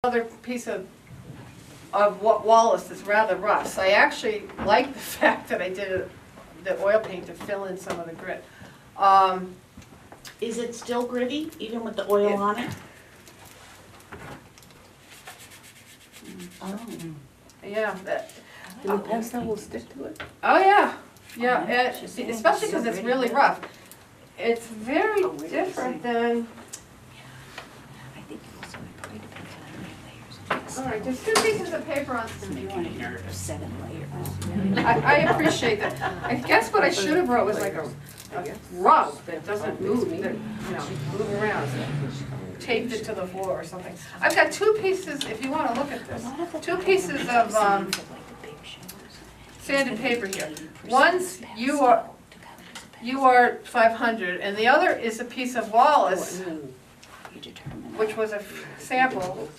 Another piece of Wallace that's rather rough. So I actually like the fact that I did the oil paint to fill in some of the grit. Is it still gritty, even with the oil on it? Oh. Yeah. The pastel will stick to it? Oh yeah. Yeah. Especially because it's really rough. It's very different than. I think also it probably depends on how many layers. All right. There's two pieces of paper on So maybe screen. 7 layers. I appreciate that. I guess what I should have wrote was like a rug that doesn't move, that, move around. Taped it to the floor or something. I've got two pieces, if you want to look at this, two pieces of sanded paper here. One's you are 500, and the other is a piece of Wallace, which was a sample.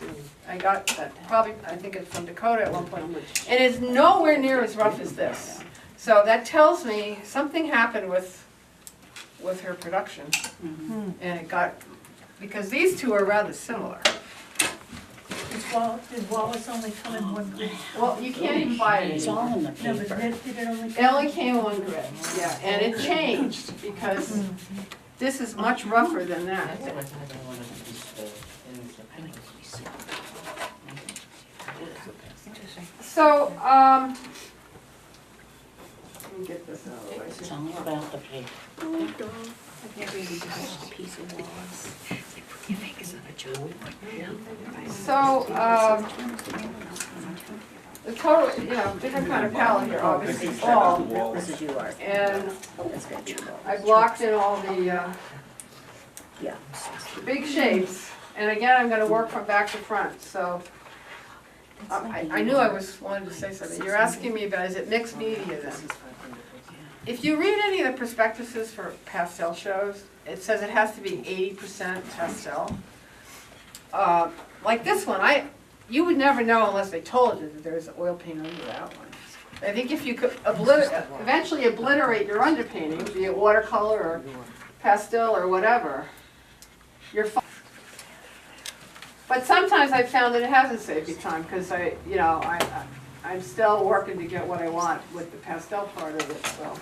I got that probably, I think it's from Dakota at one point. And it's nowhere near as rough as this. So that tells me something happened with her production. And it got, because these two are rather similar. Did Wallace only come in one grit? Well, you can't even buy it It's anymore. all in the No, but paper. did it only It only came one grit, yeah, and it changed because this is much rougher than that. So, let me get this out of the way. It's all about the paper. I've never even touched a piece of Wallace. It's like putting your fingers on a job. So, the total, different kind of palette here, obviously fall, This is you are. and That's good. I blocked in all the Yeah. big shapes, and again, I'm gonna work from back to front, so. I knew I wanted to say something. You're asking me about, is it mixed media then? If you read any of the prospectuses for pastel shows, it says it has to be 80% pastel. Like this one, you would never know unless they told you that there's oil paint under that one. I think if you could eventually obliterate your underpainting, be it watercolor or pastel or whatever, you're fine. But sometimes I've found that it hasn't saved me time because I'm still working to get what I want with the pastel part of it. So.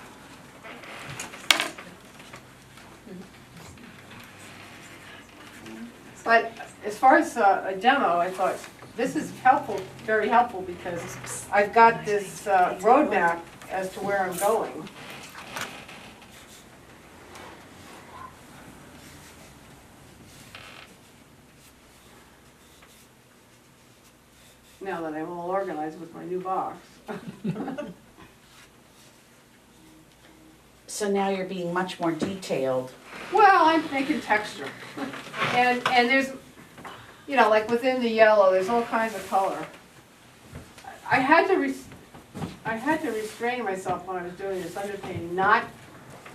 But as far as a demo, I thought this is helpful, very helpful, because I've got this roadmap as to where I'm going. Now that I'm all organized with my new box. So now you're being much more detailed. Well, I'm making texture. And there's, like within the yellow, there's all kinds of color. I had to restrain myself when I was doing this underpainting, not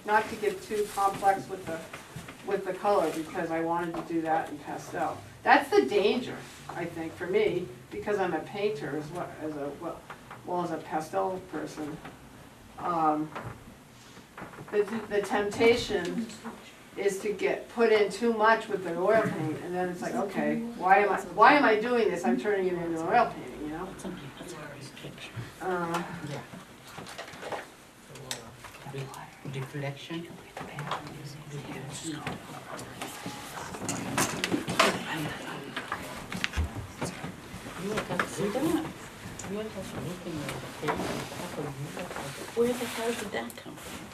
to get too complex with the color, because I wanted to do that in pastel. That's the danger, I think, for me, because I'm a painter as a pastel person. The temptation is to get put in too much with the oil paint, and then it's like, okay, why am I doing this? I'm turning it into oil painting, That's a great picture. Deflection. Where the hell did that come from?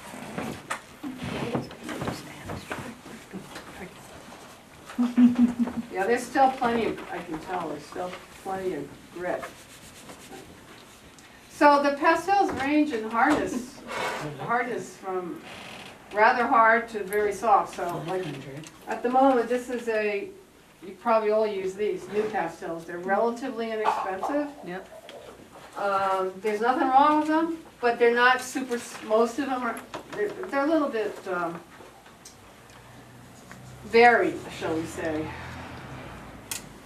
Yeah, there's still plenty of, I can tell, there's still plenty of grit. So the pastels range in hardness from rather hard to very soft. So like at the moment, this is you probably all use these, new pastels. They're relatively inexpensive. Yep. There's nothing wrong with them, but they're not super, most of them are, they're a little bit varied, shall we say.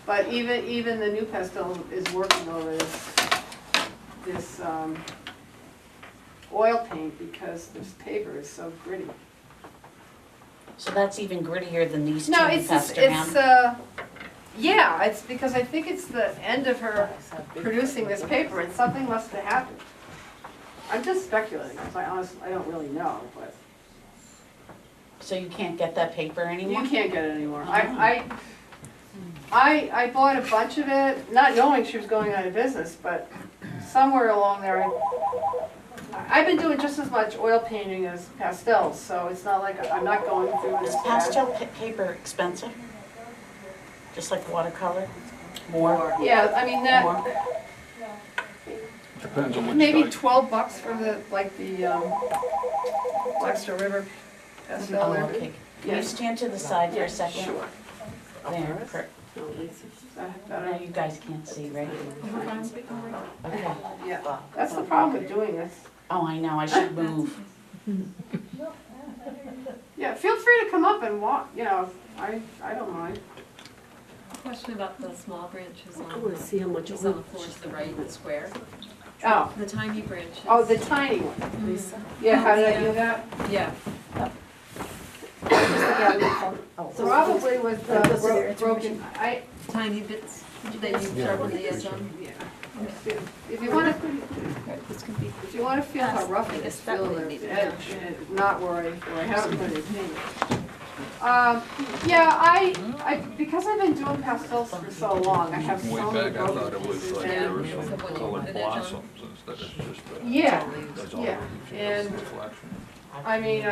But even the new pastel is working over this oil paint because this paper is so gritty. So that's even grittier than these two No, you it's passed around? Yeah, it's because I think it's the end of her producing this paper, and something must have happened. I'm just speculating, because I don't really know, but So you can't get that paper anymore? you can't get it anymore. I bought a bunch of it, not knowing she was going out of business, but somewhere along there, I've been doing just as much oil painting as pastels, so it's not like I'm not going through this. Is pastel paper expensive? Just like watercolor? More? Yeah, I mean, that, More? Depends on which maybe side. $12 for the, like the Blackstone River pastel Oh, there. okay. Can you Yes. stand to the side for a second? Sure. There, Is that better? now you guys can't see, right? Okay. Yeah, that's the problem with doing this. Oh, I know, I should move. Yeah, feel free to come up and walk, you know, I don't mind. Question about the small branches I on, wanna see how much is it on the floor to the right, the square, Oh, the tiny branches. oh, the tiny one. Lisa. Yeah, how did I do that? Yeah, Probably with broken, tiny bits that you sharpen the edge on. yeah. If you wanna feel how rough it is, feel the edge, and not where I haven't put any paint. Yeah, because I've been doing pastels for so long, I have Way so many back, I thought broken it was pieces. like and- there were So some when you colored put it on- blossoms instead of just Yeah, that's all. yeah, and Reflection. I mean,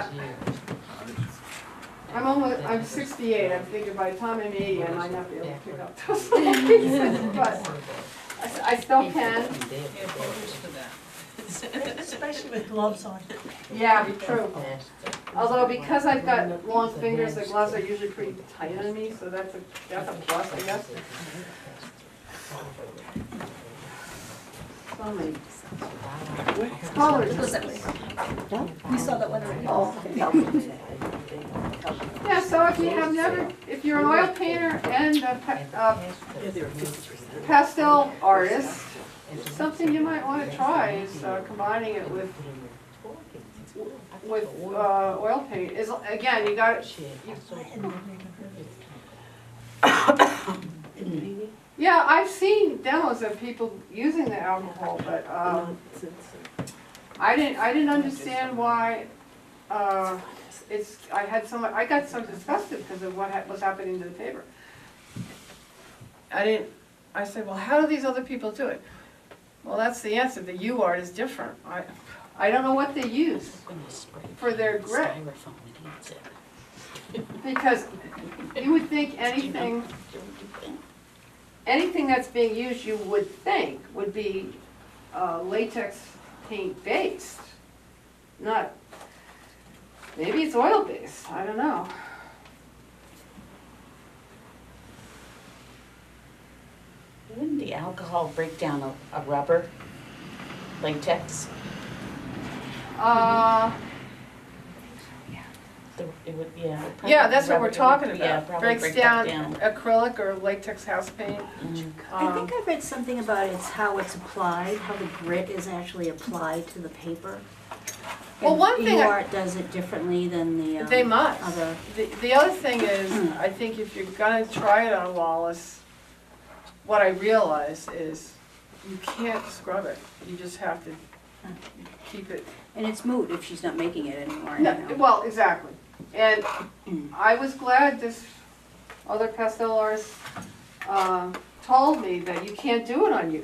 I'm 68, I'm thinking by the time I'm 80, I might not be able to pick up those little pieces, but I still can. Especially with gloves on. Yeah, true. Although because I've got long fingers, the gloves are usually pretty tight on me, so that's a plus, I guess. So many colors. We saw that one already. Yeah, so if you're an oil painter and a pastel artist, something you might want to try is combining it with oil paint. Is again, you got yeah, I've seen demos of people using the alcohol, but I didn't understand why I got so disgusted because of what was happening to the paper. I said, well, how do these other people do it? Well, that's the answer. The U-art is different. I don't know what they use for their grip, because you would think anything that's being used, you would think, would be latex paint based, not, maybe it's oil based, I don't know. Wouldn't the alcohol break down a rubber, latex? It would, yeah. probably Yeah, that's what we're rubber- it talking would- yeah, about. probably Breaks break that down acrylic or latex house paint. I think I read something about it's how it's applied, how the grit is actually applied to the paper. Well, And one thing UART does it differently than the They must. other. The other thing is, I think if you're gonna try it on Wallace, what I realize is you can't scrub it. You just have to keep it. And it's moot if she's not making it anymore. No, anyhow. well, exactly. And I was glad this other pastel artist told me that you can't do it on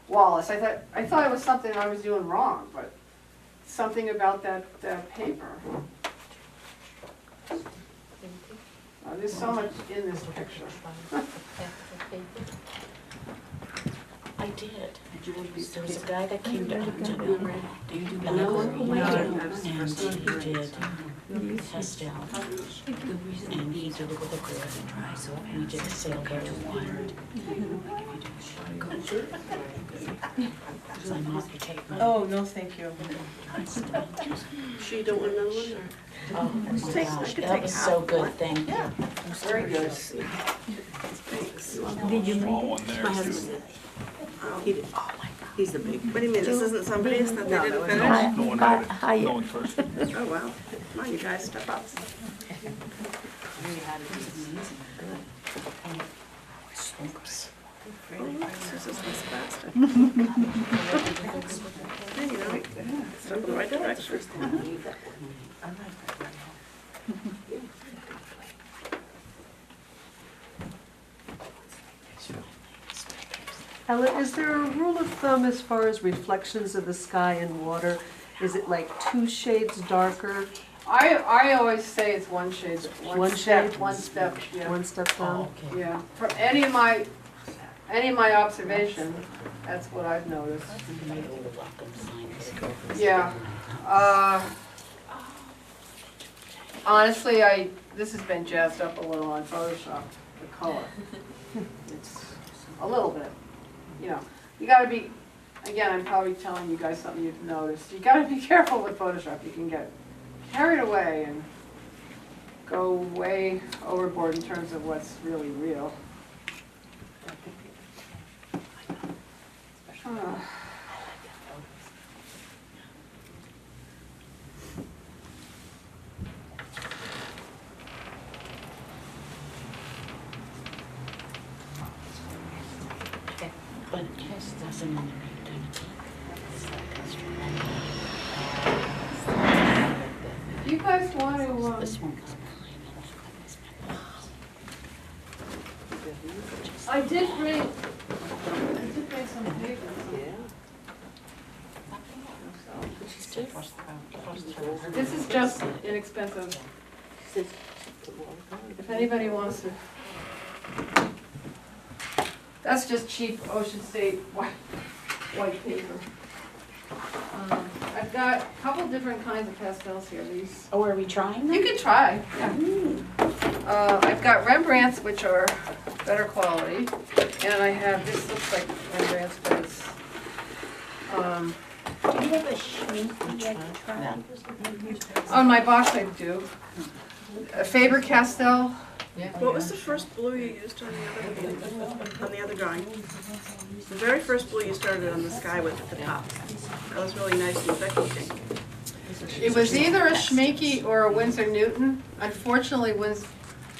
Wallace. I thought it was something I was doing wrong, but something about that paper. There's so much in this picture. I did. There was a guy that came to do No. and he did pastel, and he did it with a grip, and he did a sailboat wire. So I'm not to take my. Oh, no, thank you. Sure you don't want another one, or? Oh my gosh, that was so good, thank you. Very good. Did you Small one there too. He's the big, what do you mean, this isn't somebody's that they didn't finish? No one had it. No one first. Oh, wow. Come on, you guys, step up. This is Miss Pastel. Hey, you know, step in the right direction. Ellen, is there a rule of thumb as far as reflections of the sky and water? Is it like 2 shades darker, I always say it's one shade, One one step, shade? one step, yeah. 1 step down? Okay. Yeah, from any of my observation, that's what I've noticed. Yeah, honestly, this has been jazzed up a little on Photoshop, the color. It's a little bit, you know, you gotta be, again, I'm probably telling you guys something you've noticed. You gotta be careful with Photoshop, you can get carried away and go way overboard in terms of what's really real. But it just doesn't want to be Do you guys want to, This one. I did bring some papers. This is just inexpensive. If anybody wants to. That's just cheap Ocean State white paper. I've got a couple different kinds of pastels here. These Oh, are we trying you them? can try. Yeah. I've got Rembrandts, which are better quality, and I have this looks like Rembrandts, but it's Do you have a Schminke yet tried? on my box. I do. A Faber-Castell. What was the first blue you used on the other drawing? The very first blue you started on the sky with at the top. That was really nice and thick looking. It was either a Schminke or a Winsor Newton. Unfortunately, Winsor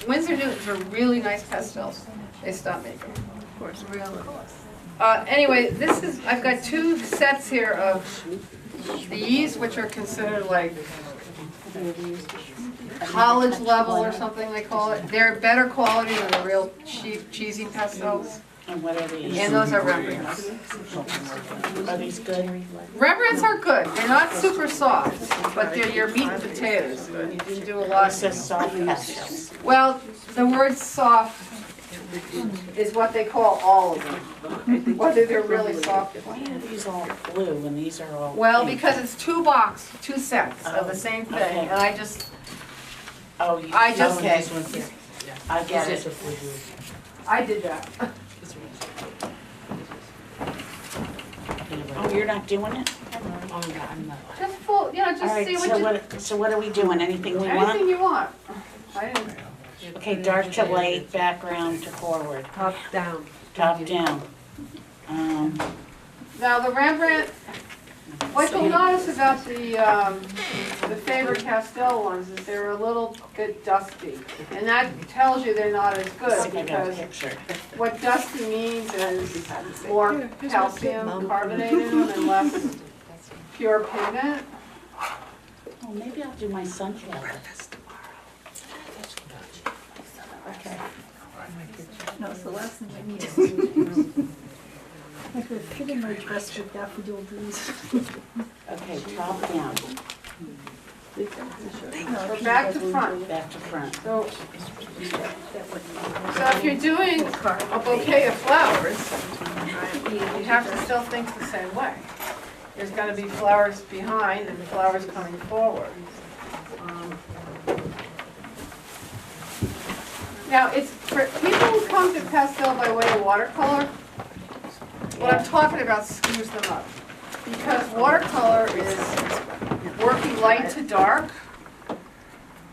Newtons are really nice pastels. They stopped making them. Of course. Anyway, I've got 2 sets here of these, which are considered like college level or something they call it. They're better quality than the real cheap, cheesy pastels. And what are these? And those are Rembrandts. Are these good? Rembrandts are good. They're not super soft, but they're your meat and potatoes. You can do a lot. It says soft pastels. Well, the word soft is what they call all of them, whether they're really soft. Why are these all blue and these are all Well, pink? because it's 2 sets of the same thing, Okay. and I just, Oh, okay. this one's here. I get it. I did that. Oh, you're not doing it? Just full, you know, All just right, see so what are we doing? Anything we want? anything you want. I didn't, Okay, dark to light, background to forward, Top down. top down. now the Rembrandt, what you'll notice about the Faber-Castell ones is they're a little bit dusty. And that tells you they're not as I good think I got a because picture. what dusty means is more calcium carbonate in them and less pure pigment. Oh, maybe I'll do my sunflower. No, it's the last thing I need. I could fit in my dress with daffodil leaves. Okay, top down, Or back to front. back to front. So if you're doing a bouquet of flowers, you have to still think the same way. There's gonna be flowers behind and flowers coming forward. Now, it's for people who come to pastel by way of watercolor, what I'm talking about screws them up. Because watercolor is working light to dark,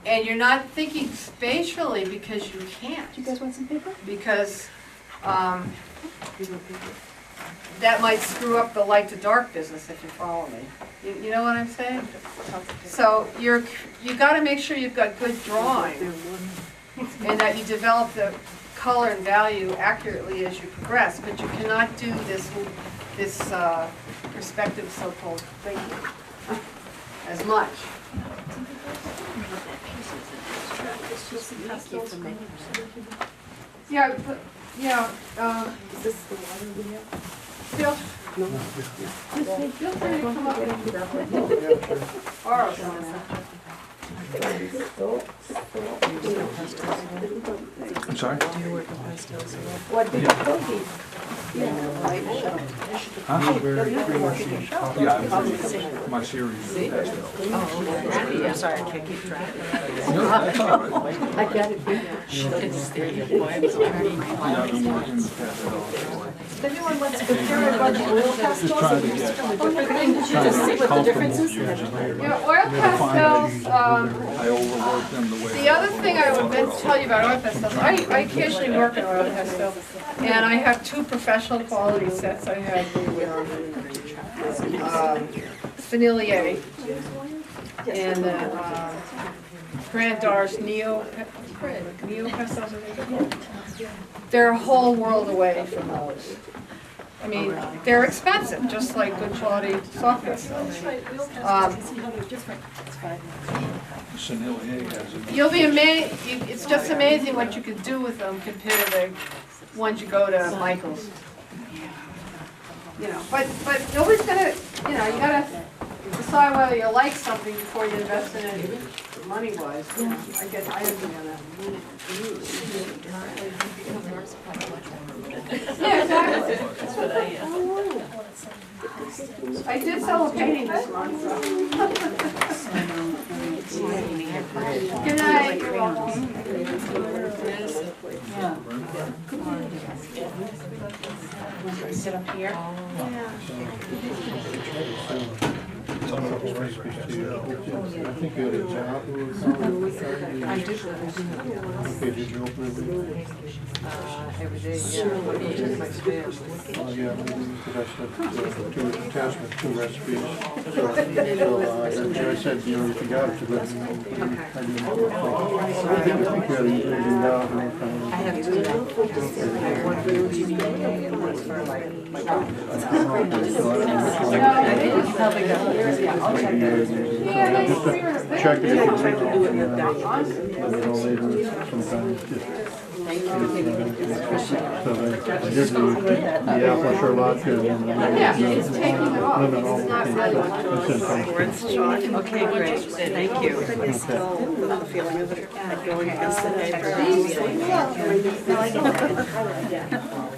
and you're not thinking spatially because you can't. Do you guys want some paper? Because that might screw up the light to dark business if you follow me. You know what I'm saying? So you got to make sure you've got good drawing. and that you develop the color and value accurately as you progress, but you cannot do this perspective so-called thinking as much. Yeah, but, yeah, feel free to come up and borrow some of that. I'm sorry? What did you cookies? Huh? Yeah, my series is Pastel. I'm sorry, I can't keep track. No, that's all right. I got it. Yeah, I've been working with Pastel. If anyone wants to compare a bunch of oil Just pastels trying to against get different things, you just see what the difference is. Yeah, oil pastels, I overwork them the way. the other thing I would meant to tell you about oil pastels, I occasionally work in oil pastels, and I have two professional quality sets. I have the Fenilier and the Grand Dar's Neo pastels. They're a whole world away from those. I mean, they're expensive, just like good quality soft pastels. Chanelier has it. You'll be amazed, it's just amazing what you can do with them compared to the ones you go to Michael's. You know, but nobody's gonna, you know, you gotta decide whether you like something before you invest in it money-wise. You know, I understand that. Yeah, exactly. That's what I did sell a painting this month, so. Good night, you're welcome. Sit up here. Every day, yeah. Check my spam. Oh, yeah, because I said, two attachments, two recipes. So, I said, you know, if you got it, to let me know. I didn't know. I think you had it now. I have two. One for TV and one's for like my dog. I think it's probably got years, yeah, I'll check that. Check it. I tried to do it with that. Let me know later, sometimes, just. So I did the apple Charlotte and. Yeah, it's taking it off, it's not really. Okay, great, thank you. The feeling of it going against the paper.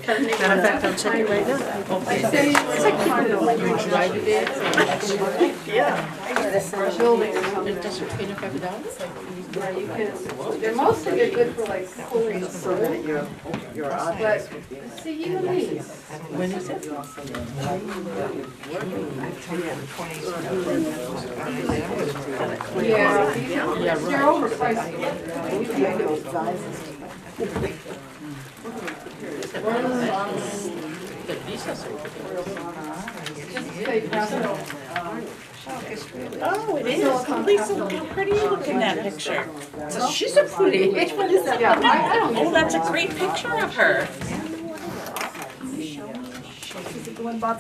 Matter of fact, I'll check it right now. I say, it's like kind of like you drive it in. Yeah. For a building or something. Where you can, they're mostly good for like cooling the So that your but see, even these. When is it? Yeah, they're overpriced. Just say Pastel. Oh, it is. Lisa, look how pretty you look in that picture. So she's so pretty. Which one is that? Yeah, I don't. Oh, that's a great picture of her.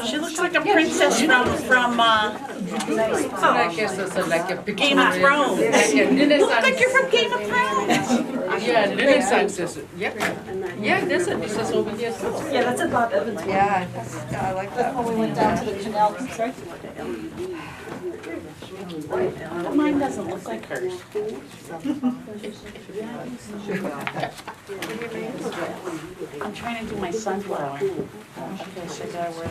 She looks like a princess from Game of Thrones. You look like you're from Game of Thrones. Yeah, Renaissance is, yeah, this is over here. Yeah, that's a Bob Evans one. Yeah, I like that. When we went down to the canal, sorry. Mine doesn't look like hers. I'm trying to do my sunflower. Okay, should I wear?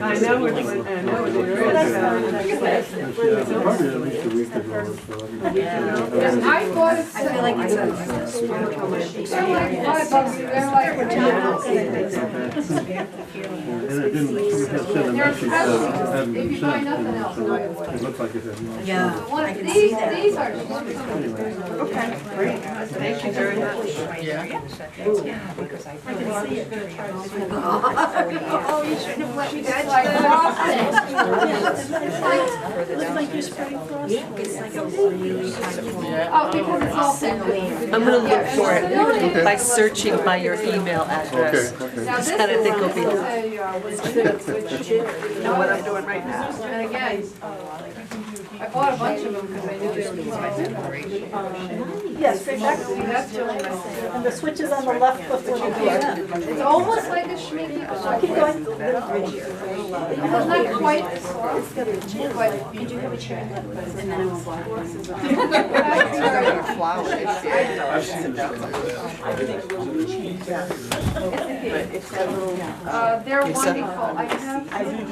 I know what you're Probably at least a week ago, so. Yes, I bought it. I feel like it's they're like $5, they're like. And it didn't, it had sent a message that hadn't If been you buy sent, nothing and else, so I would. it looked like it had not. Yeah. One, I can these, see that. these are. Okay, great, thank you very much. Oh, you shouldn't have let me touch that. Looks like you're spreading Oh, because it's all I'm gonna look for it by searching by your email address. Okay, okay. Now this That I think will is be- you know what I'm doing right now. And again, I bought a bunch of them because I knew they were keep my memory. Yes, exactly. That's really nice. And the switch is on the left before the door. It's almost like a schminky, but not Keep quite. going. It's not quite as soft, but You do have a chair left, and then I will walk they're wonderful. I have, I have